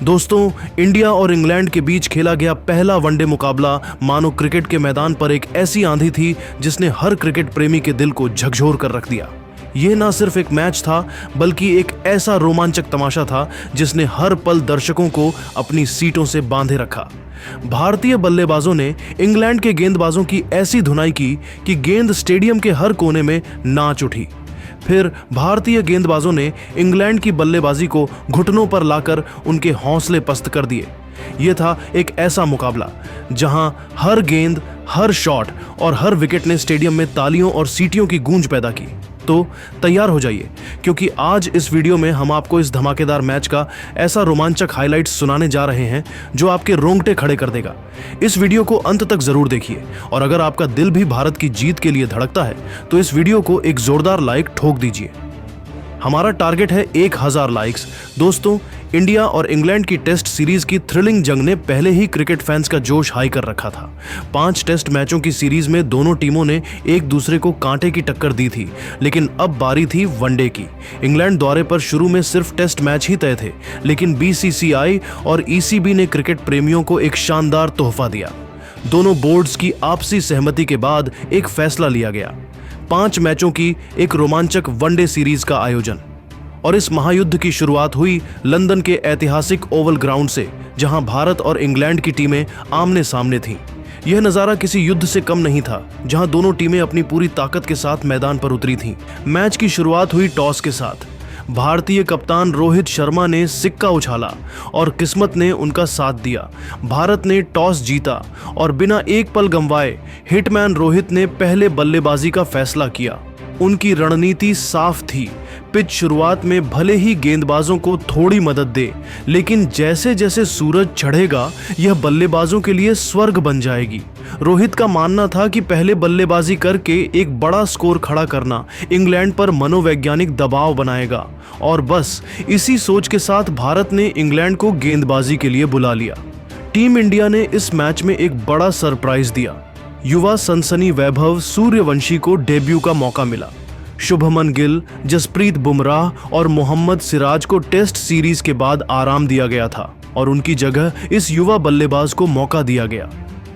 दोस्तों, इंडिया और इंग्लैंड के बीच खेला गया पहला वनडे मुकाबला मानो क्रिकेट के मैदान पर एक ऐसी आंधी थी जिसने हर क्रिकेट प्रेमी के दिल को झकझोर कर रख दिया। ये ना सिर्फ एक मैच था बल्कि एक ऐसा रोमांचक तमाशा था जिसने हर पल दर्शकों को अपनी सीटों से बांधे रखा। भारतीय बल्लेबाजों ने इंग्लैंड के गेंदबाजों की ऐसी धुनाई की कि गेंद स्टेडियम के हर कोने में नाच उठी। फिर भारतीय गेंदबाजों ने इंग्लैंड की बल्लेबाजी को घुटनों पर लाकर उनके हौसले पस्त कर दिए। यह था एक ऐसा मुकाबला जहां हर गेंद, हर शॉट और हर विकेट ने स्टेडियम में तालियों और सीटियों की गूंज पैदा की। तो तैयार हो जाइए, क्योंकि आज इस वीडियो में हम आपको इस धमाकेदार मैच का ऐसा रोमांचक हाइलाइट्स सुनाने जा रहे हैं जो आपके रोंगटे खड़े कर देगा। इस वीडियो को अंत तक जरूर देखिए, और अगर आपका दिल भी भारत की जीत के लिए धड़कता है तो इस वीडियो को एक जोरदार लाइक ठोक दीजिए। हमारा टारगेट है 1000 लाइक्स। दोस्तों, इंडिया और इंग्लैंड की टेस्ट सीरीज की थ्रिलिंग जंग ने पहले ही क्रिकेट फैंस का जोश हाई कर रखा था। 5 टेस्ट मैचों की सीरीज में दोनों टीमों ने एक दूसरे को कांटे की टक्कर दी थी, लेकिन अब बारी थी वनडे की। इंग्लैंड दौरे पर शुरू में सिर्फ टेस्ट मैच ही तय थे, लेकिन बीसीसीआई और ईसीबी ने क्रिकेट प्रेमियों को एक शानदार तोहफा दिया। दोनों बोर्ड्स की आपसी सहमति के बाद एक फैसला लिया गया, 5 मैचों की एक रोमांचक वनडे सीरीज का आयोजन। और इस महायुद्ध की शुरुआत हुई लंदन के ऐतिहासिक ओवल ग्राउंड से, जहां भारत और इंग्लैंड की टीमें आमने सामने थीं। यह नजारा किसी युद्ध से कम नहीं था, जहां दोनों टीमें अपनी पूरी ताकत के साथ मैदान पर उतरी थीं। मैच की शुरुआत हुई टॉस के साथ। भारतीय कप्तान रोहित शर्मा ने सिक्का उछाला और किस्मत ने उनका साथ दिया। भारत ने टॉस जीता और बिना एक पल गंवाए हिटमैन रोहित ने पहले बल्लेबाजी का फैसला किया। उनकी रणनीति साफ थी। पिच शुरुआत में भले ही गेंदबाजों को थोड़ी मदद दे, लेकिन जैसे जैसे सूरज चढ़ेगा यह बल्लेबाजों के लिए स्वर्ग बन जाएगी। रोहित का मानना था कि पहले बल्लेबाजी करके एक बड़ा स्कोर खड़ा करना इंग्लैंड पर मनोवैज्ञानिक दबाव बनाएगा, और बस इसी सोच के साथ भारत ने इंग्लैंड को गेंदबाजी के लिए बुला लिया। टीम इंडिया ने इस मैच में एक बड़ा सरप्राइज दिया। युवा सनसनी वैभव सूर्यवंशी को डेब्यू का मौका मिला। शुभमन गिल, जसप्रीत बुमराह और मोहम्मद सिराज को टेस्ट सीरीज के बाद आराम दिया गया था और उनकी जगह इस युवा बल्लेबाज को मौका दिया गया।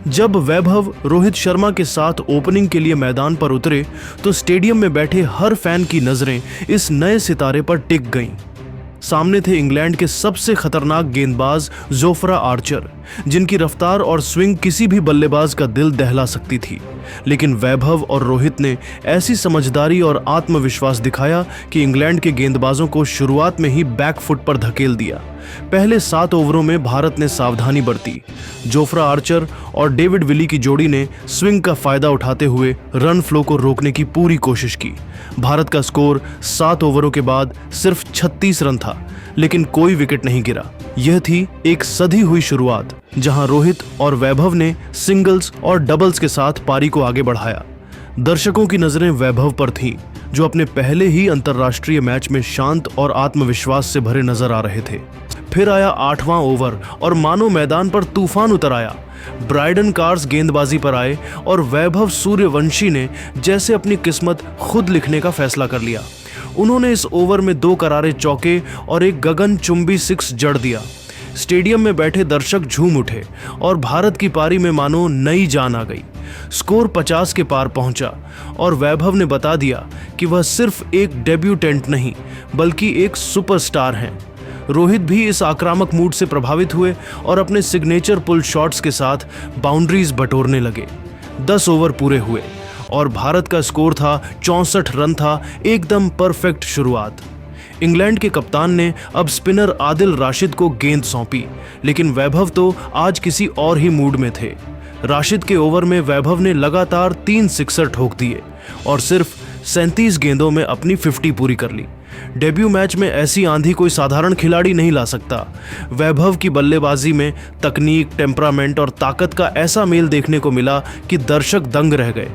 जब वैभव रोहित शर्मा के साथ ओपनिंग के लिए मैदान पर उतरे तो स्टेडियम में बैठे हर फैन की नजरें इस नए सितारे पर टिक गईं। सामने थे इंग्लैंड के सबसे खतरनाक गेंदबाज जोफ्रा आर्चर, जिनकी रफ्तार और स्विंग किसी भी बल्लेबाज का दिल दहला सकती थी। लेकिन वैभव और रोहित ने ऐसी समझदारी और आत्मविश्वास दिखाया कि इंग्लैंड के गेंदबाजों को शुरुआत में ही बैकफुट पर धकेल दिया। पहले 7 ओवरों में भारत ने सावधानी बरती। जोफ्रा आर्चर और डेविड विली की जोड़ी ने स्विंग का फायदा उठाते हुए रन फ्लो को रोकने की पूरी कोशिश की। भारत का स्कोर 7 ओवरों के बाद सिर्फ 36 रन था, लेकिन कोई विकेट नहीं गिरा। यह थी एक सधी हुई शुरुआत, जहां रोहित और वैभव ने सिंगल्स और डबल्स के साथ पारी को आगे बढ़ाया। दर्शकों की नजरें वैभव पर थीं, जो अपने पहले ही अंतर्राष्ट्रीय मैच में शांत और आत्मविश्वास से भरे नजर आ रहे थे। फिर आया 8वां ओवर और मानो मैदान पर तूफान उतर आया। ब्राइडन कार्स गेंदबाजी पर आए और वैभव सूर्यवंशी ने जैसे अपनी किस्मत खुद लिखने का फैसला कर लिया। उन्होंने इस ओवर में 2 करारे चौके और एक गगनचुंबी 6 जड़ दिया। स्टेडियम में बैठे दर्शक झूम उठे और भारत की पारी में मानो नई जान आ गई। स्कोर 50 के पार पहुंचा और वैभव ने बता दिया कि वह सिर्फ एक डेब्यूटेंट नहीं बल्कि एक सुपरस्टार हैं। रोहित भी इस आक्रामक मूड से प्रभावित हुए और अपने सिग्नेचर पुल शॉट्स के साथ बाउंड्रीज बटोरने लगे। 10 ओवर पूरे हुए और भारत का स्कोर था 64 रन था, एकदम परफेक्ट शुरुआत। इंग्लैंड के कप्तान ने अब स्पिनर आदिल राशिद को गेंद सौंपी, लेकिन वैभव तो आज किसी और ही मूड में थे। राशिद के ओवर में वैभव ने लगातार 3 सिक्सर ठोक दिए और सिर्फ 37 गेंदों में अपनी 50 पूरी कर ली। डेब्यू मैच में ऐसी आंधी कोई साधारण खिलाड़ी नहीं ला सकता। वैभव की बल्लेबाजी में तकनीक, टेम्परामेंट और ताकत का ऐसा मेल देखने को मिला कि दर्शक दंग रह गए।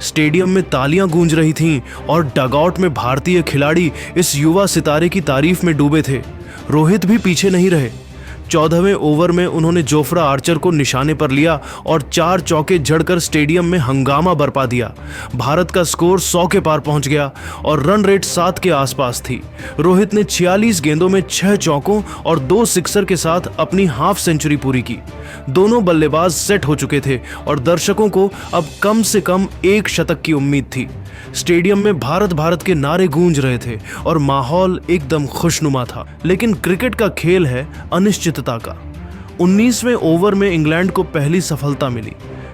स्टेडियम में तालियां गूंज रही थीं और डगआउट में भारतीय खिलाड़ी इस युवा सितारे की तारीफ में डूबे थे। रोहित भी पीछे नहीं रहे। 14वें ओवर में उन्होंने जोफ्रा आर्चर को निशाने पर लिया और 4 चौके जड़कर स्टेडियम में हंगामा बरपा दिया। भारत का स्कोर 100 के पार पहुंच गया और रन रेट 7 के आसपास थी। रोहित ने 46 गेंदों में 6 चौकों और 2 सिक्सर के साथ अपनी हाफ सेंचुरी पूरी की। दोनों बल्लेबाज सेट हो चुके थे और दर्शकों को अब कम से कम 1 शतक की उम्मीद थी। स्टेडियम में भारत भारत के नारे गूंज रहे थे और माहौल एकदम खुशनुमा था। लेकिन क्रिकेट का खेल है अनिश्चितता का। 19वें ओवर में इंग्लैंड को पहली सफलता मिली।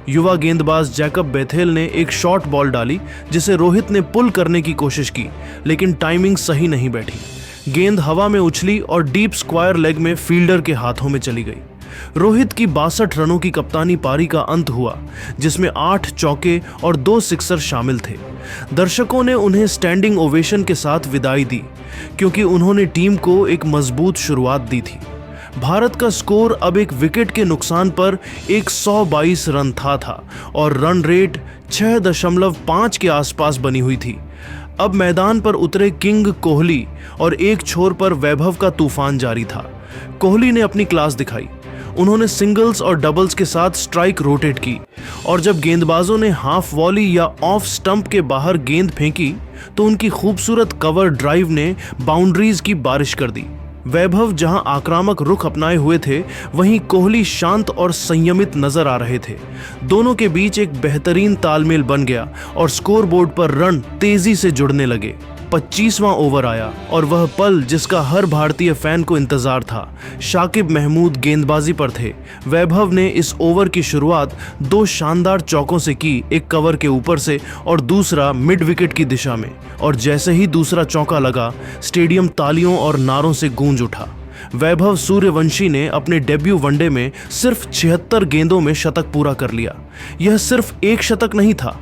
युवा गेंदबाज जैकब बेथेल ने एक शॉर्ट बॉल डाली जिसे रोहित ने पुल करने की कोशिश की, लेकिन टाइमिंग सही नहीं बैठी। गेंद हवा में उछली और डीप स्क्वायर लेग में फील्डर के हाथों में चली गई। रोहित की 62 रनों की कप्तानी पारी का अंत हुआ, जिसमें 8 चौके और 2 सिक्सर शामिल थे। दर्शकों ने उन्हें स्टैंडिंग ओवेशन के साथ विदाई दी, क्योंकि उन्होंने टीम को एक मजबूत शुरुआत दी थी। भारत का स्कोर अब एक विकेट के नुकसान पर 122 रन था और रन रेट 6.5 के आसपास बनी हुई थी। अब मैदान पर उतरे किंग कोहली और एक छोर पर वैभव का तूफान जारी था। कोहली ने अपनी क्लास दिखाई। उन्होंने सिंगल्स और डबल्स के साथ स्ट्राइक रोटेट की और जब गेंदबाजों ने हाफ वॉली या ऑफ स्टंप के बाहर गेंद फेंकी तो उनकी खूबसूरत कवर ड्राइव ने बाउंड्रीज की बारिश कर दी। वैभव जहां आक्रामक रुख अपनाए हुए थे, वहीं कोहली शांत और संयमित नजर आ रहे थे। दोनों के बीच एक बेहतरीन तालमेल बन गया और स्कोरबोर्ड पर रन तेजी से जुड़ने लगे। 25वां ओवर आया और वह पल जिसका हर भारतीय फैन को इंतजार था। शाकिब महमूद गेंदबाजी पर थे। वैभव ने इस ओवर की शुरुआत 2 शानदार चौकों से की, एक कवर के ऊपर से और दूसरा मिड विकेट की दिशा में। और जैसे ही दूसरा चौका लगा, स्टेडियम तालियों और नारों से गूंज उठा। वैभव सूर्यवंशी ने अपने डेब्यू वनडे में सिर्फ 76 गेंदों में शतक पूरा कर लिया। यह सिर्फ एक शतक नहीं था,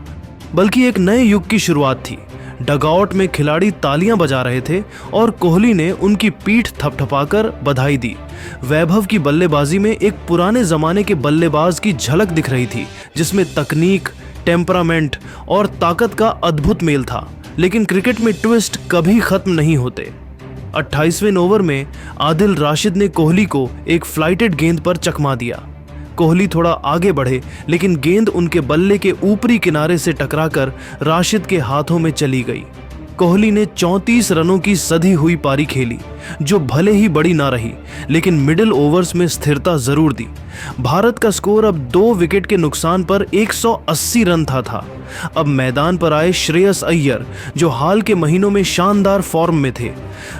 बल्कि एक नए युग की शुरुआत थी। डगआउट में खिलाड़ी तालियां बजा रहे थे और कोहली ने उनकी पीठ थपथपाकर बधाई दी। वैभव की बल्लेबाजी में एक पुराने जमाने के बल्लेबाज की झलक दिख रही थी, जिसमें तकनीक, टेम्परामेंट और ताकत का अद्भुत मेल था। लेकिन क्रिकेट में ट्विस्ट कभी खत्म नहीं होते। 28वें ओवर में आदिल राशिद ने कोहली को एक फ्लाइटेड गेंद पर चकमा दिया। कोहली थोड़ा आगे बढ़े, लेकिन गेंद उनके बल्ले के ऊपरी किनारे से टकराकर राशिद के हाथों में चली गई। कोहली ने 34 रनों की सधी हुई पारी खेली, जो भले ही बड़ी ना रही, लेकिन मिडिल ओवर्स में स्थिरता जरूर दी। भारत का स्कोर अब 2 विकेट के नुकसान पर 180 रन था। अब मैदान पर आए श्रेयस अय्यर, जो हाल के महीनों में शानदार फॉर्म में थे।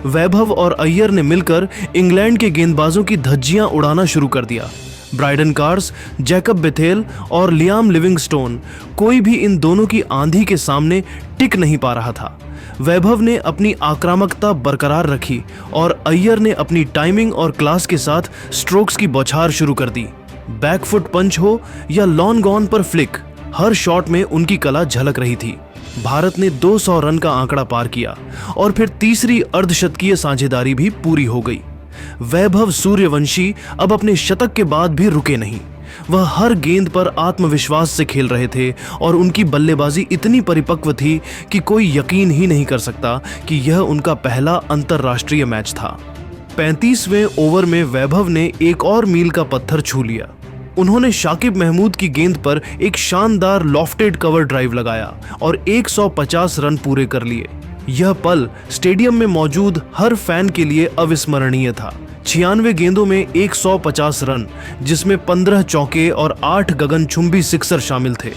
वैभव और अय्यर ने मिलकर इंग्लैंड के गेंदबाजों की धज्जियां उड़ाना शुरू कर दिया। ब्राइडन कार्स, जैकब बेथेल और लियाम लिविंगस्टोन, कोई भी इन दोनों की आंधी के सामने टिक नहीं पा रहा था। वैभव ने अपनी आक्रामकता बरकरार रखी और अय्यर ने अपनी टाइमिंग और क्लास के साथ स्ट्रोक्स की बौछार शुरू कर दी। बैकफुट पंच हो या लॉन्ग ऑन पर फ्लिक, हर शॉट में उनकी कला झलक रही थी। भारत ने 200 रन का आंकड़ा पार किया और फिर तीसरी अर्धशतकीय साझेदारी भी पूरी हो गई। वैभव सूर्यवंशी अब अपने शतक के बाद भी रुके नहीं। वह हर गेंद पर आत्मविश्वास से खेल रहे थे और उनकी बल्लेबाजी इतनी परिपक्व थी कि कोई यकीन ही नहीं कर सकता कि यह उनका पहला अंतर्राष्ट्रीय मैच था। 35वें ओवर में वैभव ने एक और मील का पत्थर छू लिया। उन्होंने शाकिब महमूद की गेंद पर एक शानदार लॉफ्टेड कवर ड्राइव लगाया और 150 रन पूरे कर लिए। यह पल स्टेडियम में मौजूद हर फैन के लिए अविस्मरणीय था। 96 गेंदों में 150 रन, जिसमें 15 चौके और 8 गगनचुंबी सिक्सर शामिल थे।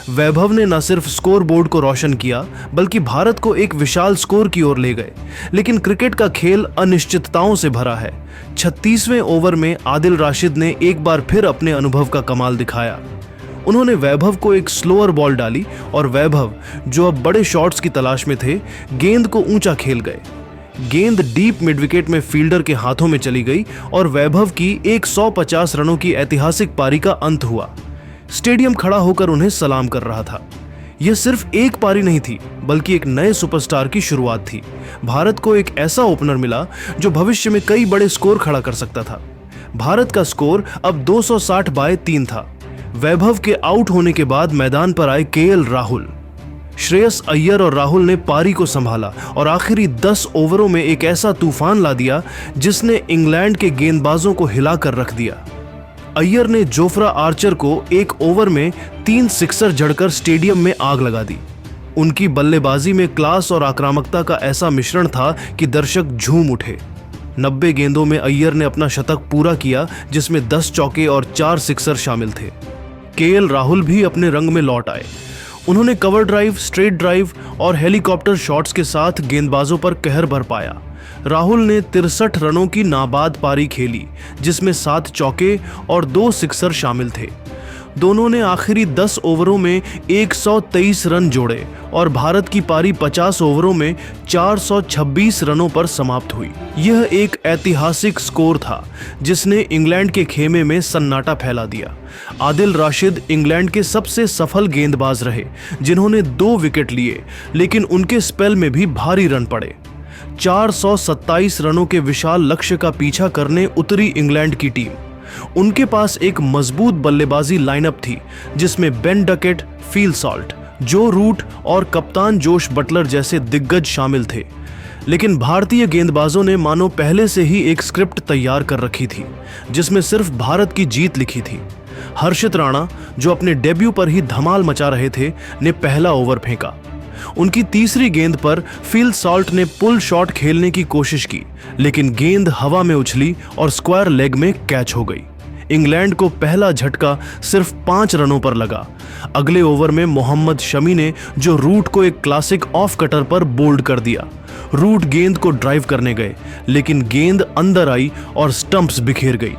वैभव ने न सिर्फ स्कोर बोर्ड को रोशन किया, बल्कि भारत को एक विशाल स्कोर की ओर ले गए। लेकिन क्रिकेट का खेल अनिश्चितताओं से भरा है। 36वें ओवर में आदिल राशिद ने एक बार फिर अपने अनुभव का कमाल दिखाया। उन्होंने वैभव को एक स्लोअर बॉल डाली और वैभव, जो अब बड़े शॉट्स की तलाश में थे, गेंद को ऊंचा खेल गए। गेंद डीप मिड विकेट में फील्डर के हाथों में चली गई और वैभव की 150 रनों की ऐतिहासिक पारी का अंत हुआ। स्टेडियम खड़ा होकर उन्हें सलाम कर रहा था। यह सिर्फ एक पारी नहीं थी, बल्कि एक नए सुपरस्टार की शुरुआत थी। भारत को एक ऐसा ओपनर मिला जो भविष्य में कई बड़े स्कोर खड़ा कर सकता था। भारत का स्कोर अब 260/3 था। वैभव के आउट होने के बाद मैदान पर आए केएल राहुल। श्रेयस अय्यर और राहुल ने पारी को संभाला और आखिरी 10 ओवरों में एक ऐसा तूफान ला दिया जिसने इंग्लैंड के गेंदबाजों को हिलाकर रख दिया। अय्यर ने जोफ्रा आर्चर को एक ओवर में 3 सिक्सर जड़कर स्टेडियम में आग लगा दी। उनकी बल्लेबाजी में क्लास और आक्रामकता का ऐसा मिश्रण था कि दर्शक झूम उठे। 90 गेंदों में अय्यर ने अपना शतक पूरा किया, जिसमें 10 चौके और 4 सिक्सर शामिल थे। केएल राहुल भी अपने रंग में लौट आए। उन्होंने कवर ड्राइव, स्ट्रेट ड्राइव और हेलीकॉप्टर शॉट्स के साथ गेंदबाजों पर कहर बरपाया। राहुल ने 63 रनों की नाबाद पारी खेली, जिसमें 7 चौके और 2 सिक्सर शामिल थे। दोनों ने आखिरी 10 ओवरों में 123 रन जोड़े और भारत की पारी 50 ओवरों में 426 रनों पर समाप्त हुई। यह एक ऐतिहासिक स्कोर था जिसने इंग्लैंड के खेमे में सन्नाटा फैला दिया। आदिल राशिद इंग्लैंड के सबसे सफल गेंदबाज रहे, जिन्होंने 2 विकेट लिए, लेकिन उनके स्पेल में भी भारी रन पड़े। 427 रनों के विशाल लक्ष्य का पीछा करने उतरी इंग्लैंड की टीम। उनके पास एक मजबूत बल्लेबाजी लाइनअप थी, जिसमें बेन डकेट, फील सॉल्ट, जो रूट और कप्तान जोश बटलर जैसे दिग्गज शामिल थे। लेकिन भारतीय गेंदबाजों ने मानो पहले से ही एक स्क्रिप्ट तैयार कर रखी थी, जिसमें सिर्फ भारत की जीत लिखी थी। हर्षित राणा, जो अपने डेब्यू पर ही धमाल मचा रहे थे, ने पहला ओवर फेंका। उनकी तीसरी गेंद पर फील सॉल्ट ने पुल शॉट खेलने की कोशिश की, लेकिन गेंद हवा में उछली और स्क्वायर लेग में कैच हो गई। इंग्लैंड को पहला झटका सिर्फ 5 रनों पर लगा। अगले ओवर में मोहम्मद शमी ने जो रूट को एक क्लासिक ऑफ कटर पर बोल्ड कर दिया। रूट गेंद को ड्राइव करने गए, लेकिन गेंद अंदर आई और स्टंप्स बिखेर गई।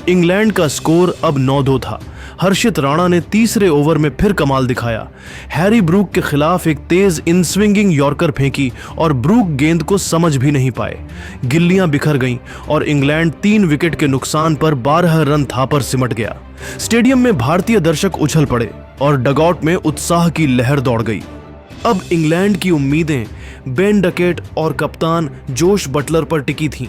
इंग्लैंड का स्कोर अब 9-2 था। हर्षित राणा ने तीसरे ओवर में फिर कमाल दिखाया। हैरी ब्रूक के खिलाफ एक तेज इन स्विंगिंग यॉर्कर फेंकी और ब्रूक गेंद को समझ भी नहीं पाए। गिल्लियां बिखर गईं और इंग्लैंड 3 विकेट के नुकसान पर 12 रन था पर सिमट गया। स्टेडियम में भारतीय दर्शक उछल पड़े और डगआउट में उत्साह की लहर दौड़ गई। अब इंग्लैंड की उम्मीदें बेन डकेट और कप्तान जोश बटलर पर टिकी थीं।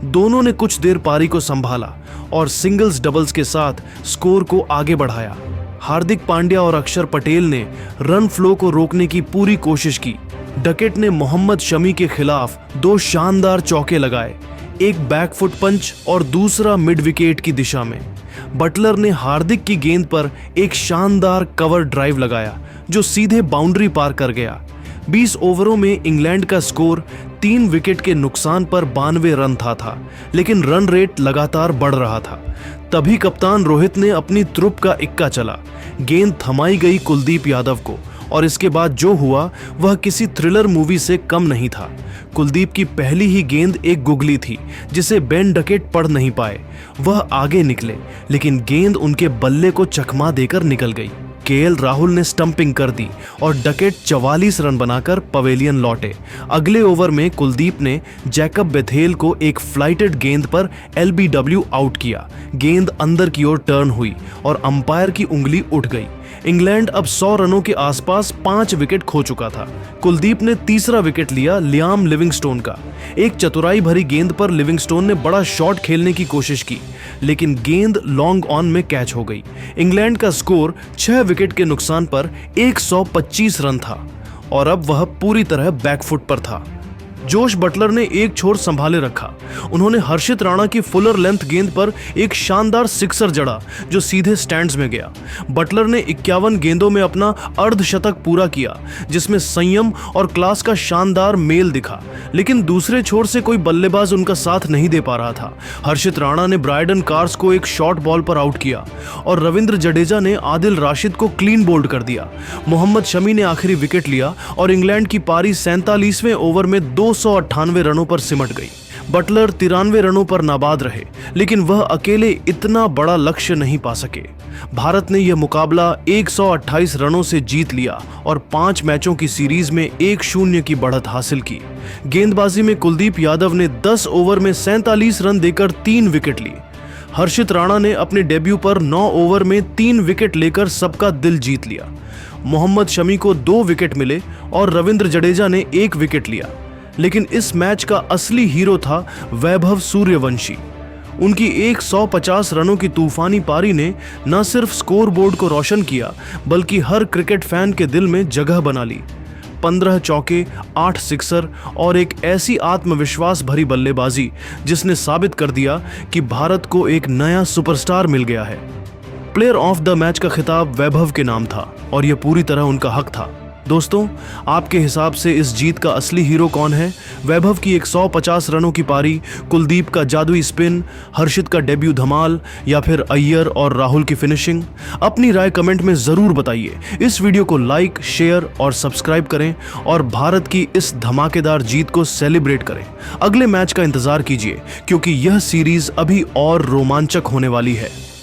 दोनों ने कुछ देर पारी को संभाला और सिंगल्स डबल्स के साथ स्कोर को आगे बढ़ाया। हार्दिक पांड्या और अक्षर पटेल ने रन फ्लो को रोकने की पूरी कोशिश की। डकेट ने मोहम्मद शमी के खिलाफ 2 शानदार चौके लगाए, एक बैकफुट पंच और दूसरा मिड विकेट की दिशा में। बटलर ने हार्दिक की गेंद पर एक शानदार कवर ड्राइव लगाया, जो सीधे बाउंड्री पार कर गया। 20 ओवरों में इंग्लैंड का स्कोर 3 विकेट के नुकसान पर 92 रन था, लेकिन रन रेट लगातार बढ़ रहा था। तभी कप्तान रोहित ने अपनी त्रुप का इक्का चला। गेंद थमाई गई कुलदीप यादव को और इसके बाद जो हुआ वह किसी थ्रिलर मूवी से कम नहीं था। कुलदीप की पहली ही गेंद एक गुगली थी, जिसे बेन डकेट पढ़ नहीं पाए। वह आगे निकले, लेकिन गेंद उनके बल्ले को चकमा देकर निकल गई। केएल राहुल ने स्टंपिंग कर दी और डकेट 44 रन बनाकर पवेलियन लौटे। अगले ओवर में कुलदीप ने जैकब बेथेल को एक फ्लाइटेड गेंद पर एलबीडब्ल्यू आउट किया। गेंद अंदर की ओर टर्न हुई और अंपायर की उंगली उठ गई। इंग्लैंड अब 100 रनों के आसपास 5 विकेट खो चुका था। कुलदीप ने तीसरा विकेट लिया लियाम लिविंगस्टोन का। एक चतुराई भरी गेंद पर लिविंगस्टोन ने बड़ा शॉट खेलने की कोशिश की, लेकिन गेंद लॉन्ग ऑन में कैच हो गई। इंग्लैंड का स्कोर 6 विकेट के नुकसान पर 125 रन था और अब वह पूरी तरह बैकफुट पर था। जोश बटलर ने एक छोर संभाले रखा। उन्होंने हर्षित राणा की फुलर लेंथ गेंद पर एक शानदार सिक्सर जड़ा, जो सीधे स्टैंड्स में गया। बटलर ने 51 गेंदों में अपना अर्धशतक पूरा किया, जिसमें संयम और क्लास का शानदार मेल दिखा, लेकिन दूसरे छोर से कोई बल्लेबाज उनका साथ नहीं दे पा रहा था। हर्षित राणा ने ब्रायडन कार्स को एक शॉर्ट बॉल पर आउट किया और रविंद्र जडेजा ने आदिल राशिद को क्लीन बोल्ड कर दिया। मोहम्मद शमी ने आखिरी विकेट लिया और इंग्लैंड की पारी 47वें ओवर में 298 रनों पर सिमट गई। बटलर 93 रनों पर नाबाद रहे, लेकिन वह अकेले इतना बड़ा लक्ष्य नहीं पा सके। भारत ने यह मुकाबला 128 रनों से जीत लिया और 5 मैचों की सीरीज में 1-0 की बढ़त हासिल की। गेंदबाजी में कुलदीप यादव ने 10 ओवर में 47 रन देकर 3 विकेट ली। हर्षित राणा ने अपने डेब्यू पर 9 ओवर में 3 विकेट लेकर सबका दिल जीत लिया। मोहम्मद शमी को 2 विकेट मिले और रविंद्र जडेजा ने 1 विकेट लिया, लेकिन इस मैच का असली हीरो था वैभव सूर्यवंशी। उनकी 150 रनों की तूफानी पारी ने न सिर्फ स्कोरबोर्ड को रोशन किया बल्कि हर क्रिकेट फैन के दिल में जगह बना ली। 15 चौके, 8 सिक्सर और एक ऐसी आत्मविश्वास भरी बल्लेबाजी जिसने साबित कर दिया कि भारत को एक नया सुपरस्टार मिल गया है। प्लेयर ऑफ द मैच का खिताब वैभव के नाम था और यह पूरी तरह उनका हक था। दोस्तों, आपके हिसाब से इस जीत का असली हीरो कौन है? वैभव की 150 रनों की पारी, कुलदीप का जादुई स्पिन, हर्षित का डेब्यू धमाल या फिर अय्यर और राहुल की फिनिशिंग? अपनी राय कमेंट में जरूर बताइए। इस वीडियो को लाइक, शेयर और सब्सक्राइब करें और भारत की इस धमाकेदार जीत को सेलिब्रेट करें। अगले मैच का इंतजार कीजिए क्योंकि यह सीरीज अभी और रोमांचक होने वाली है।